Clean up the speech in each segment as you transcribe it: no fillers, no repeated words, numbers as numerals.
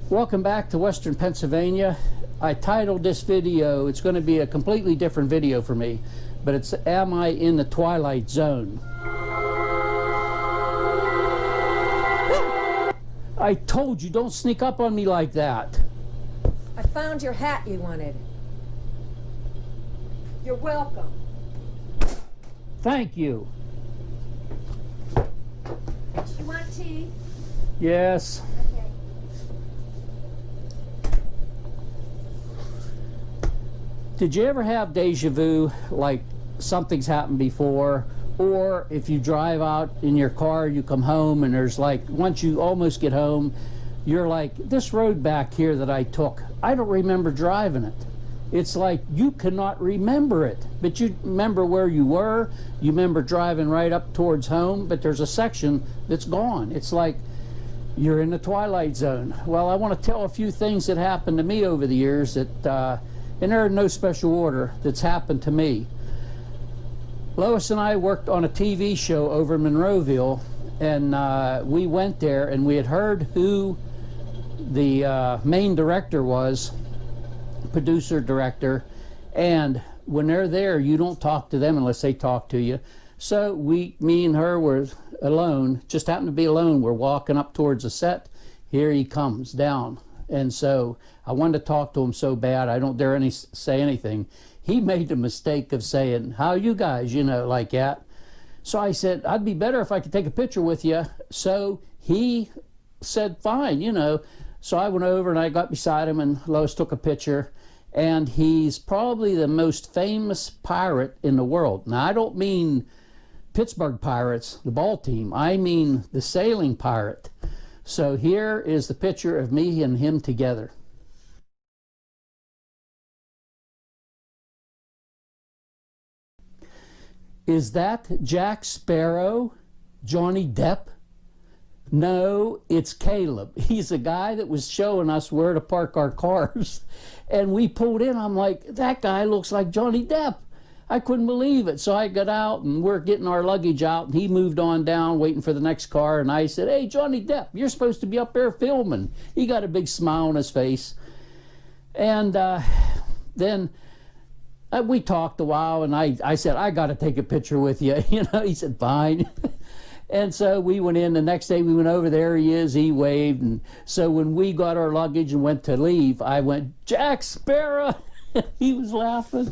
Welcome back to Western Pennsylvania. I titled this video, it's going to be a completely different video for me, but it's Am I in the Twilight Zone? I told you, don't sneak up on me like that. I found your hat you wanted. You're welcome. Thank you. Do you want tea? Yes. Okay. Did you ever have deja vu, like something's happened before? Or if you drive out in your car, you come home and there's like, once you almost get home, you're like, this road back here that I took, I don't remember driving it. It's like you cannot remember it, but you remember where you were, you remember driving right up towards home, but there's a section that's gone. It's like you're in the Twilight Zone. Well, I want to tell a few things that happened to me over the years that, and they're in no special order, that's happened to me. Lois and I worked on a TV show over in Monroeville, and we went there and we had heard who the main director was, producer, director, and when they're there, you don't talk to them unless they talk to you. So me and her were alone, just happened to be alone. We're walking up towards the set. Here he comes down. And so I wanted to talk to him so bad, I don't dare say anything. He made the mistake of saying, how you guys, you know, like that. So I said, I'd be better if I could take a picture with you. So he said, fine, you know. So I went over and I got beside him and Lois took a picture. And he's probably the most famous pirate in the world. Now, I don't mean Pittsburgh Pirates, the ball team. I mean the sailing pirate. So here is the picture of me and him together. Is that Jack Sparrow, Johnny Depp? No, it's Caleb. He's a guy that was showing us where to park our cars. And we pulled in, I'm like, that guy looks like Johnny Depp. I couldn't believe it. So I got out and we're getting our luggage out and he moved on down waiting for the next car. And I said, hey, Johnny Depp, you're supposed to be up there filming. He got a big smile on his face. And then we talked a while and I said, I got to take a picture with you. You know, he said, fine. And so we went in. The next day we went over, there he is, he waved. And so when we got our luggage and went to leave, I went, Jack Sparrow. He was laughing.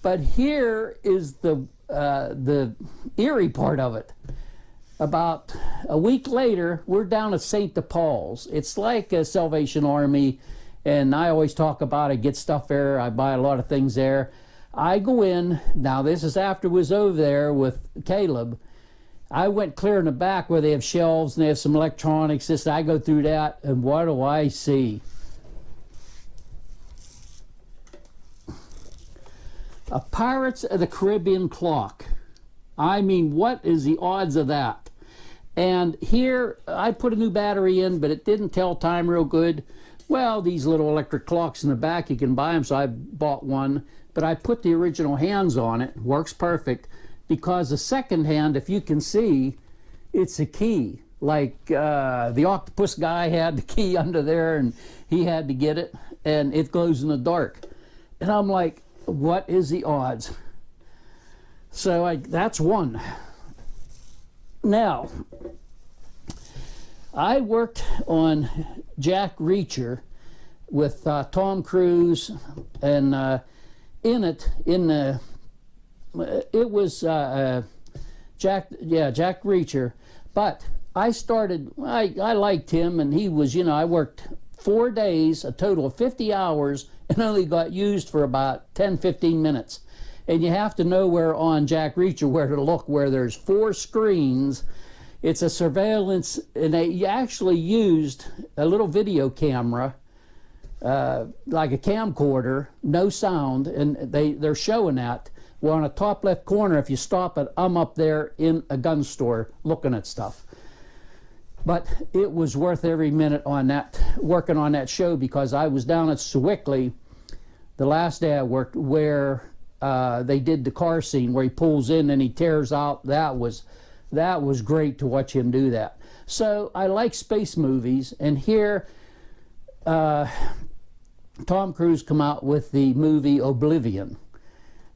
But here is the eerie part of it. About a week later, we're down at St. Paul's. It's like a Salvation Army, and I always talk about it, get stuff there. I buy a lot of things there. I go in. Now, this is after I was over there with Caleb. I went clear in the back where they have shelves and they have some electronics. I go through that, and what do I see? A Pirates of the Caribbean clock. I mean, what is the odds of that? And here, I put a new battery in, but it didn't tell time real good. Well, these little electric clocks in the back, you can buy them, so I bought one. But I put the original hands on it. Works perfect. Because the second hand, if you can see, it's a key. Like the octopus guy had the key under there, and he had to get it, and it glows in the dark. And I'm like, what is the odds? So that's one. Now, I worked on Jack Reacher with Tom Cruise, and it was Jack Reacher. But I liked him, and he was, you know, I worked 4 days, a total of 50 hours, and only got used for about 10-15 minutes. And you have to know where on Jack Reacher where to look, where there's 4 screens. It's a surveillance, and they actually used a little video camera, like a camcorder, no sound, and they're showing that. Well, on the top left corner, if you stop it, I'm up there in a gun store looking at stuff. But it was worth every minute on that, working on that show, because I was down at Sewickley the last day I worked, where they did the car scene where he pulls in and he tears out. That was great to watch him do that. So I like space movies, and here Tom Cruise come out with the movie Oblivion.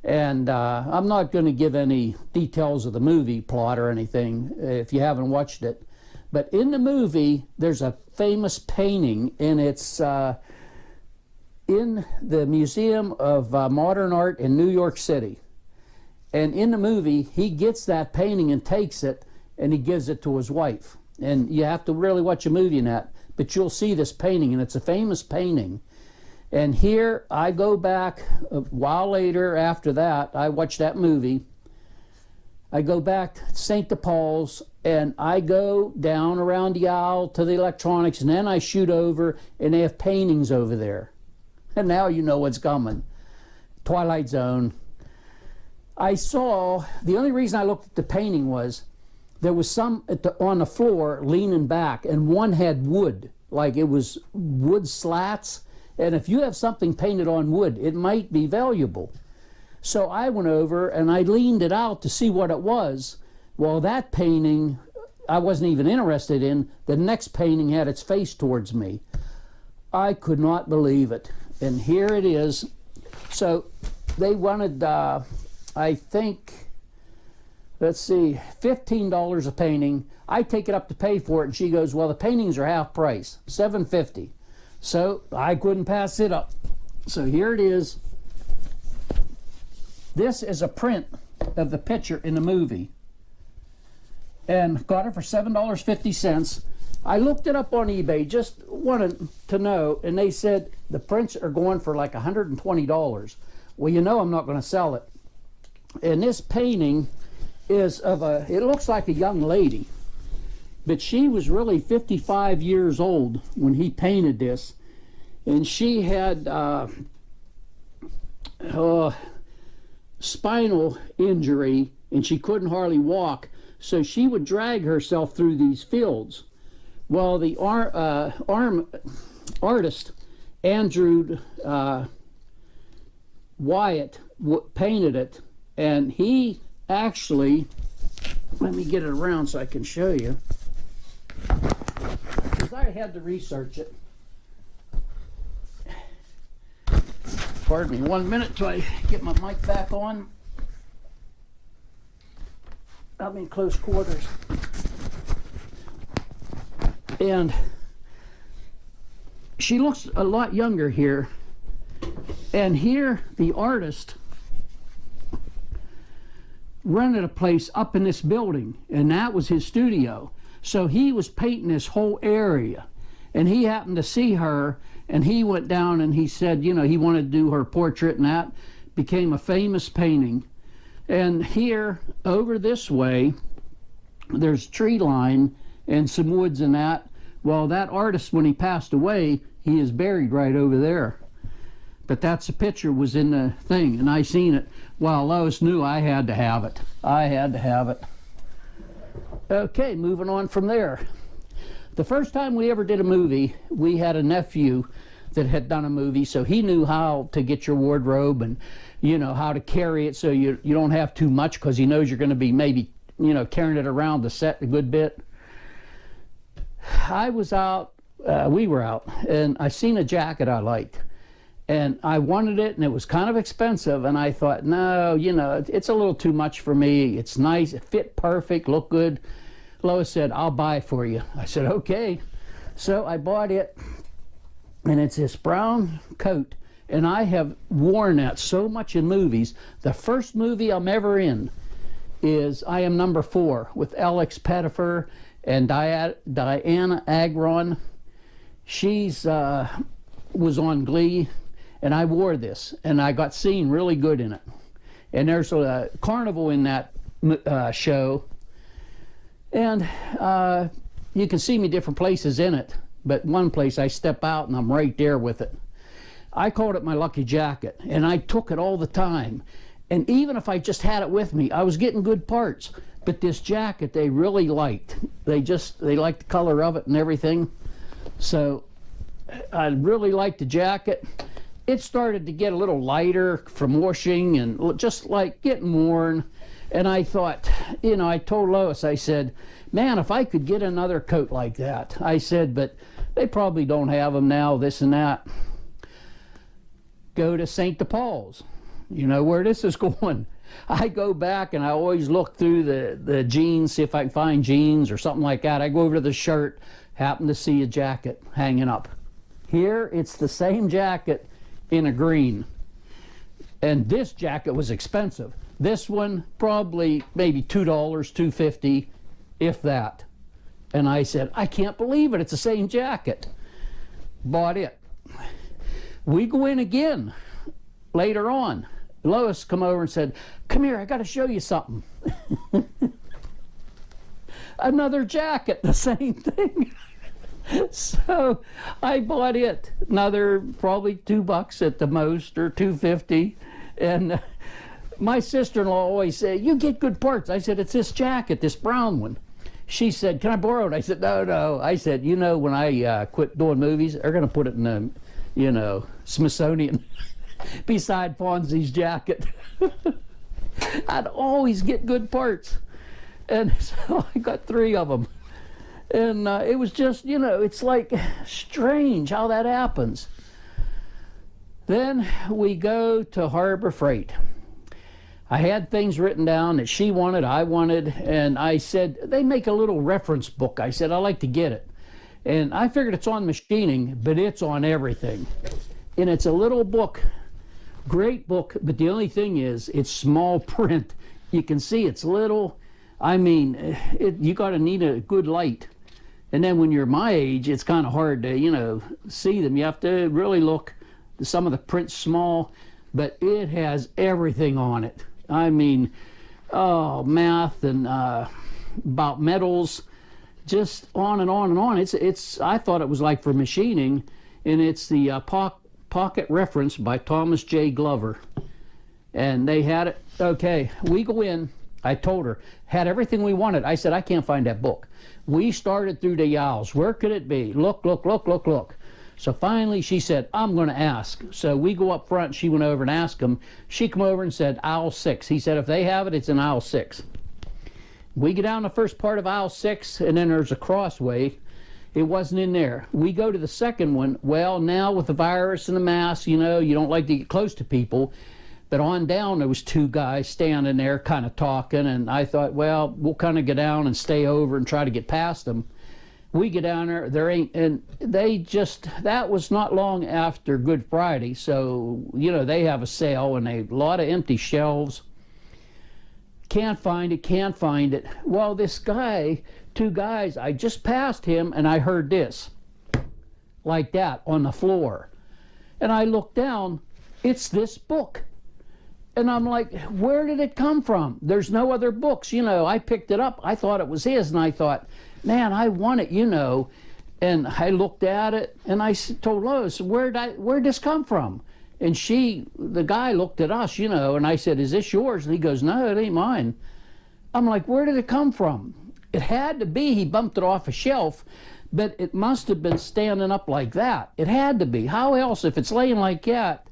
And I'm not going to give any details of the movie plot or anything if you haven't watched it. But in the movie, there's a famous painting, and it's in the Museum of Modern Art in New York City. And in the movie, he gets that painting and takes it, and he gives it to his wife. And you have to really watch a movie in that, but you'll see this painting, and it's a famous painting. And here I go back a while later after that, I watched that movie. I go back to St. Paul's, and I go down around the aisle to the electronics, and then I shoot over, and they have paintings over there. And now you know what's coming. Twilight Zone. I saw, the only reason I looked at the painting was there was some on the floor leaning back, and one had wood, like it was wood slats. And if you have something painted on wood, it might be valuable. So I went over and I leaned it out to see what it was. Well, that painting I wasn't even interested in. The next painting had its face towards me. I could not believe it. And here it is. So they wanted, I think, let's see, $15 a painting. I take it up to pay for it, and she goes, well, the paintings are half price, $7.50. So I couldn't pass it up. So here it is. This is a print of the picture in the movie, and got it for $7.50. I looked it up on eBay, just wanted to know, and they said the prints are going for like $120. Well, you know I'm not going to sell it. And this painting is of it looks like a young lady, but she was really 55 years old when he painted this, and she had spinal injury, and she couldn't hardly walk, so she would drag herself through these fields. Well, the artist, Andrew Wyatt, painted it, and he actually, let me get it around so I can show you, because I had to research it. Pardon me 1 minute till I get my mic back on. I'm in close quarters. And she looks a lot younger here. And here the artist rented a place up in this building, and that was his studio. So he was painting this whole area, and he happened to see her, and he went down and he said, you know, he wanted to do her portrait, and that became a famous painting. And here, over this way, there's tree line and some woods and that. Well, that artist, when he passed away, he is buried right over there. But that's the picture was in the thing, and I seen it. Well, Lois knew I had to have it. I had to have it. Okay, moving on from there. The first time we ever did a movie, we had a nephew that had done a movie, so he knew how to get your wardrobe and, you know, how to carry it so you don't have too much, because he knows you're going to be maybe, you know, carrying it around the set a good bit. I was out, we were out, and I seen a jacket I liked. And I wanted it, and it was kind of expensive, and I thought, no, you know, it's a little too much for me. It's nice, it fit perfect, looked good. Lois said, I'll buy it for you. I said, okay. So I bought it, and it's this brown coat, and I have worn that so much in movies. The first movie I'm ever in is I Am Number 4 with Alex Pettifer and Diana Agron. She's was on Glee, and I wore this, and I got seen really good in it. And there's a carnival in that show, and you can see me different places in it, but one place I step out and I'm right there with it. I called it my lucky jacket, and I took it all the time. And even if I just had it with me, I was getting good parts. But this jacket they really liked. They liked the color of it and everything. So I really liked the jacket. It started to get a little lighter from washing and just like getting worn. And I thought, you know, I told Lois, I said, man, if I could get another coat like that. I said, but They probably don't have them now, this and that. Go to St. Paul's. You know where this is going. I go back and I always look through the jeans, see if I can find jeans or something like that. I go over to the shirt, happen to see a jacket hanging up. Here, it's the same jacket in a green. And this jacket was expensive. This one, probably maybe $2, $2.50, if that. And I said, I can't believe it, it's the same jacket. Bought it. We go in again later on. Lois come over and said, come here, I got to show you something. Another jacket, the same thing. So I bought it. Another probably $2 at the most, or $2.50. And my sister-in-law always said, you get good parts. I said, it's this jacket, this brown one. She said, can I borrow it? I said, no. I said, you know, when I quit doing movies, they're going to put it in the, you know, Smithsonian beside Fonzie's jacket. I'd always get good parts. And so I got 3 of them. And it was just, you know, it's like strange how that happens. Then we go to Harbor Freight. I had things written down that she wanted, I wanted, and I said, they make a little reference book. I said, I'd like to get it. And I figured it's on machining, but it's on everything. And it's a little book, great book, but the only thing is, it's small print. You can see it's little. I mean, you got to need a good light. And then when you're my age, it's kind of hard to, you know, see them. You have to really look. Some of the print's small, but it has everything on it. I mean, oh, math and about metals, just on and on and on. It's. I thought it was like for machining, and it's the Pocket Reference by Thomas J. Glover. And they had it. Okay, we go in. I told her, had everything we wanted. I said, I can't find that book. We started through the aisles. Where could it be? Look. So finally she said, I'm going to ask. So we go up front. She went over and asked him. She come over and said, aisle 6. He said, if they have it, it's in aisle 6. We get down the first part of aisle 6, and then there's a crossway. It wasn't in there. We go to the second one. Well, now with the virus and the mask, you know, you don't like to get close to people. But on down, there was 2 guys standing there kind of talking, and I thought, well, we'll kind of go down and stay over and try to get past them. We get down there ain't, and they just, that was not long after Good Friday, so, you know, they have a sale, and a lot of empty shelves. Can't find it. Well, this guy, 2 guys, I just passed him, and I heard this, like that, on the floor. And I looked down, it's this book. And I'm like, where did it come from? There's no other books, you know. I picked it up. I thought it was his, and I thought, man, I want it, you know. And I looked at it, and I told Lois, where'd this come from? And the guy looked at us, you know, and I said, is this yours? And he goes, no, it ain't mine. I'm like, where did it come from? It had to be, he bumped it off a shelf, but it must have been standing up like that. It had to be. How else, if it's laying like that?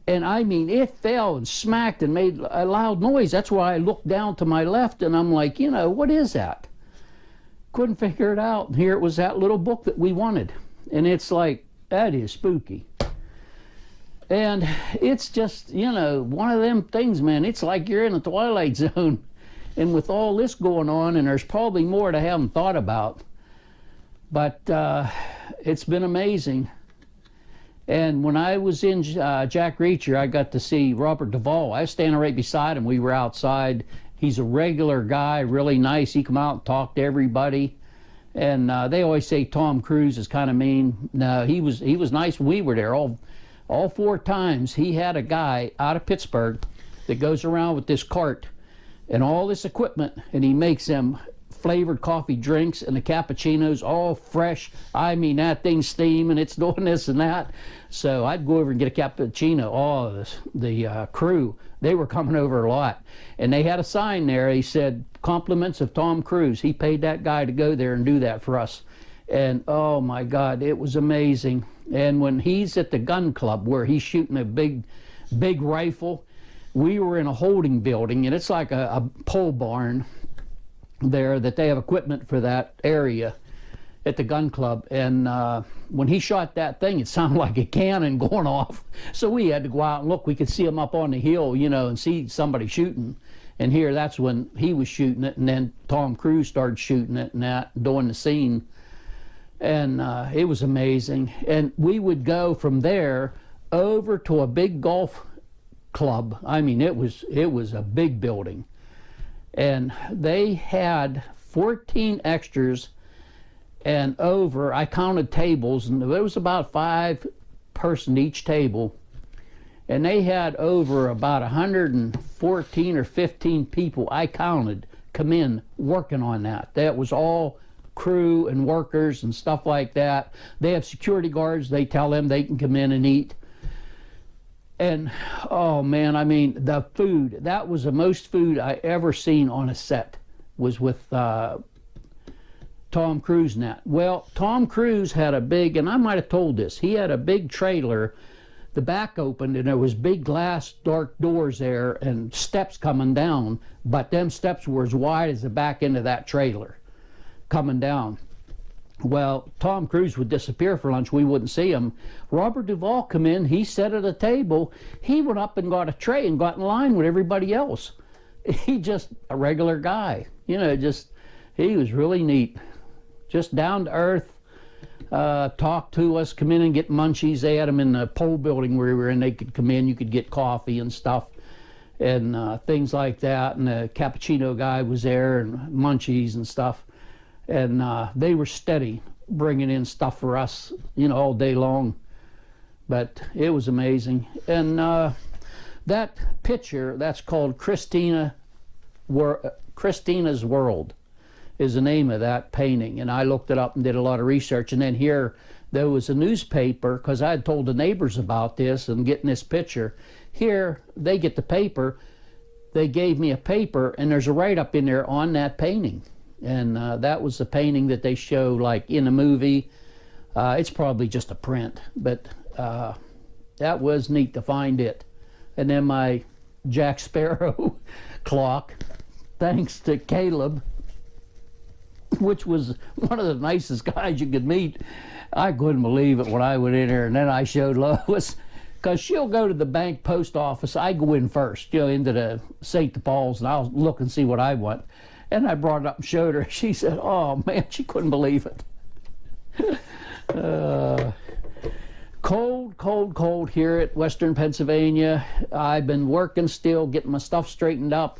And I mean, it fell and smacked and made a loud noise. That's why I looked down to my left, and I'm like, you know, what is that? Couldn't figure it out. And here it was, that little book that we wanted. And it's like, that is spooky. And it's just, you know, one of them things, man. It's like you're in a Twilight Zone. And with all this going on, and there's probably more that I haven't thought about, but it's been amazing. And when I was in Jack Reacher, I got to see Robert Duvall. I was standing right beside him. We were outside. He's a regular guy, really nice. He come out and talk to everybody. And they always say Tom Cruise is kind of mean. No, he was nice when we were there. All 4 times, he had a guy out of Pittsburgh that goes around with this cart and all this equipment, and he makes them flavored coffee drinks and the cappuccinos all fresh. I mean, that thing's steaming, it's doing this and that. So I'd go over and get a cappuccino. Oh, the crew, they were coming over a lot. And they had a sign there, he said, compliments of Tom Cruise. He paid that guy to go there and do that for us. And oh my God, it was amazing. And when he's at the gun club where he's shooting a big rifle, we were in a holding building, and it's like a pole barn there that they have equipment for that area. at the gun club, and when he shot that thing, it sounded like a cannon going off. So we had to go out and look. We could see him up on the hill, you know, and see somebody shooting. And here, that's when he was shooting it, and then Tom Cruise started shooting it and that, doing the scene. And it was amazing. And we would go from there over to a big golf club. I mean, it was a big building. And they had 14 extras and over, I counted tables, and there was about 5 person each table. And they had over about 114 or 15 people, I counted, come in working on that. That was all crew and workers and stuff like that. They have security guards. They tell them they can come in and eat. And oh man, I mean, the food, that was the most food I ever seen on a set, was with Tom Cruise and that. Well, Tom Cruise had a big, and I might have told this, he had a big trailer. The back opened and there was big glass dark doors there and steps coming down, but them steps were as wide as the back end of that trailer coming down. Well, Tom Cruise would disappear for lunch. We wouldn't see him. Robert Duvall come in. He sat at a table. He went up and got a tray and got in line with everybody else. He just a regular guy, you know. Just he was really neat, just down to earth. Talk to us, come in and get munchies. They had them in the pole building where we were in. They could come in. You could get coffee and stuff and things like that. And the cappuccino guy was there and munchies and stuff. And they were steady bringing in stuff for us, you know, all day long. But it was amazing. And that picture, that's called Christina's World, is the name of that painting. And I looked it up and did a lot of research. And then here, there was a newspaper, because I had told the neighbors about this and getting this picture. Here, they get the paper. They gave me a paper, and there's a write-up in there on that painting. And that was the painting that they show like in a movie. It's probably just a print, but that was neat to find it. And then my Jack Sparrow clock, thanks to Caleb, which was one of the nicest guys you could meet. I couldn't believe it when I went in there, and then I showed Lois, because she'll go to the bank post office. I go in first, you know, into the St. Paul's, and I'll look and see what I want. And I brought it up and showed her. She said, oh man, she couldn't believe it. Cold, cold, cold here at Western Pennsylvania. I've been working still, getting my stuff straightened up.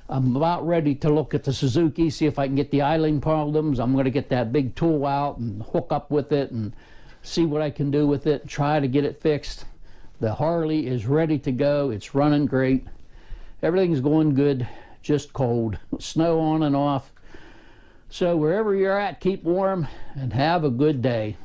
I'm about ready to look at the Suzuki, see if I can get the idling problems. I'm going to get that big tool out and hook up with it and see what I can do with it, try to get it fixed. The Harley is ready to go. It's running great. Everything's going good. Just cold, snow on and off. So wherever you're at, keep warm and have a good day.